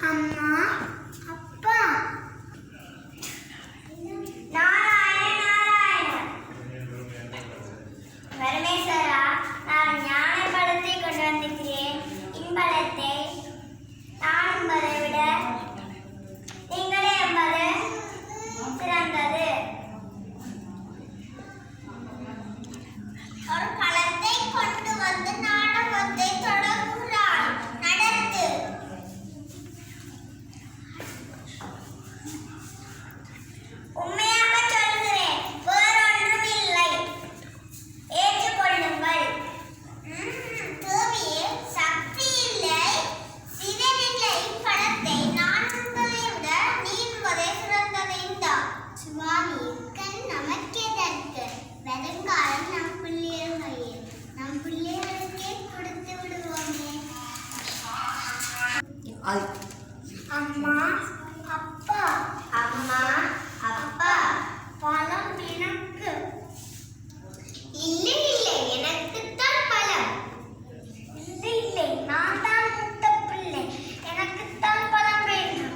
அம்மா அப்பா நாராயண பரமேஸ்வரா, நான் ஞான பழத்தை கொண்டு வந்திருக்கிறேன். இன்பழத்தை நான் என்பதை விட நீங்களே என்பது சிறந்தது. ஒரு பழத்தை கொண்டு வந்து நாடகத்தை தொடங்குகிறாள். நடத்து. உண்மையாக சொல்கிறேன், வேறொன்றும் இல்லை. ஏற்றுக்கொள்ளுங்கள். தேவியே, சக்தி இல்லை, சிவன் இல்லை. பழத்தை நான் என்பதை விட நீ என்பதை சிறந்தது. இந்தா சுவாமி, கண் நமக்கெதற்கு? வருங்காலம் நம் பிள்ளைகள் நம் பிள்ளைகளுக்கே கொடுத்து விடுவோமே. அம்மா அப்பா அம்மா அப்பா பழம் எனக்கு இல்லை. இல்லை, எனக்குத்தான் பழம். இல்லை இல்லை, நான் தான் மூத்த பிள்ளை, எனக்குத்தான் பழம் வேண்டும்.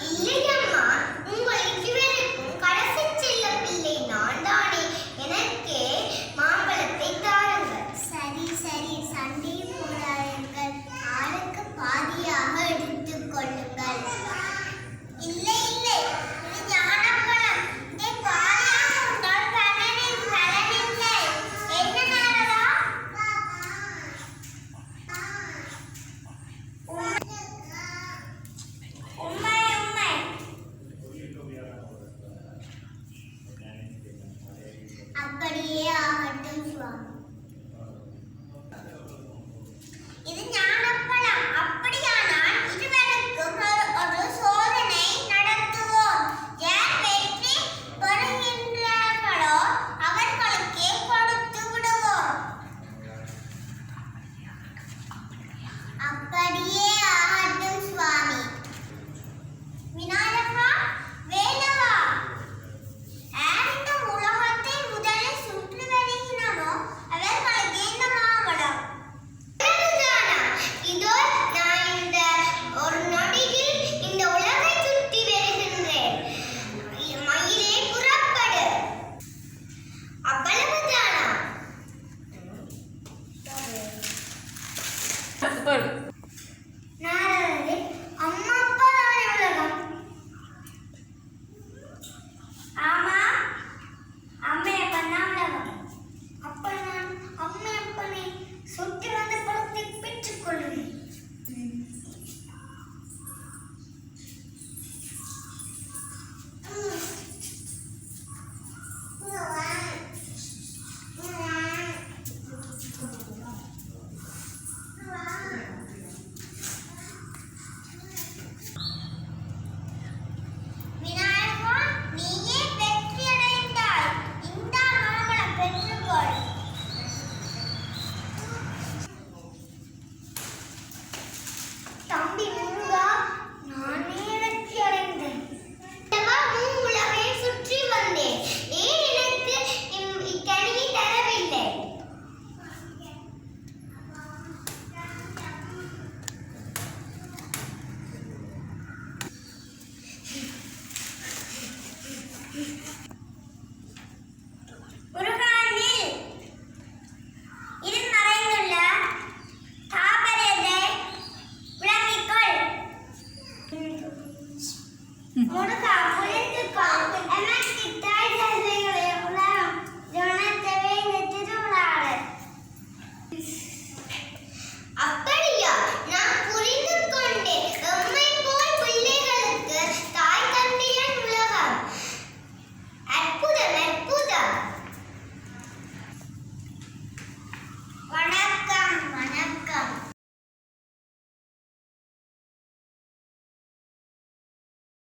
இல்லை அம்மா, உங்களுக்கு வரைக்கும் கடைசி செல்ல பிள்ளை நான் தானே. எனக்கே மாம்பழத்தை தாருங்கள். சரி சரி, சண்டை போடாதீர்கள். ஆளுக்கு பாதியாக எடுத்துக் கொள்ளுங்கள். இல்லை இல்லை, இது ஞானப்பழம். இதை பாதியாக உண்டால் பலனில்லை. என்ன நாரதா? உண்மை உண்மை. அப்படியே ஆகட்டும் சுவாமி. இது ஞானப்பழம். அப்படியானால் இருவருக்கும் ஒரு சோதனை நடத்துவோம். யார் வெற்றி பெறுகின்றார்களோ அவர்களுக்கே கொடுத்து விடுவோம். அப்படியே ஆகட்டும் சுவாமி. விநாயகா, வேலவா, யார் இந்த உலகத்தை முதலில் சுற்றி வருகிறனோ அவர்களுக்கு இந்த மாம்பழம். இதோ நான் இந்த ஒரு நொடியில் இந்த உலகை சுற்றி வருகின்றேன். மயிலே, புறப்படு. அவ்வளவுதானா? நாரதரே, அம்மா அப்பா தானே உலகம். ஆமா, அம்மையப்பன் தான் உலகம். அப்ப நான் அம்மையப்பனை சுற்றி வந்த பழத்தை பெற்றுக் கொள்கிறேன். விநாயகா, நீயே வெற்றி அடைந்தாய். இந்த மாம்பழம் பெற்றுக்கொள். தம்பி முருகா, நானே வெற்றி அடைந்தேன். உலகை சுற்றி வந்தேன். ஏன் எனக்கு இக்கனியை தரவில்லை? முருகானில் இது மறைந்துள்ள தாபரத்தை விளங்கிக்கொள். முருகா, புரிந்துக்கொள். எனக்கு தாய் தந்தைகளை உலகம் ஜனத்தவே இந்த திருவிழாவில்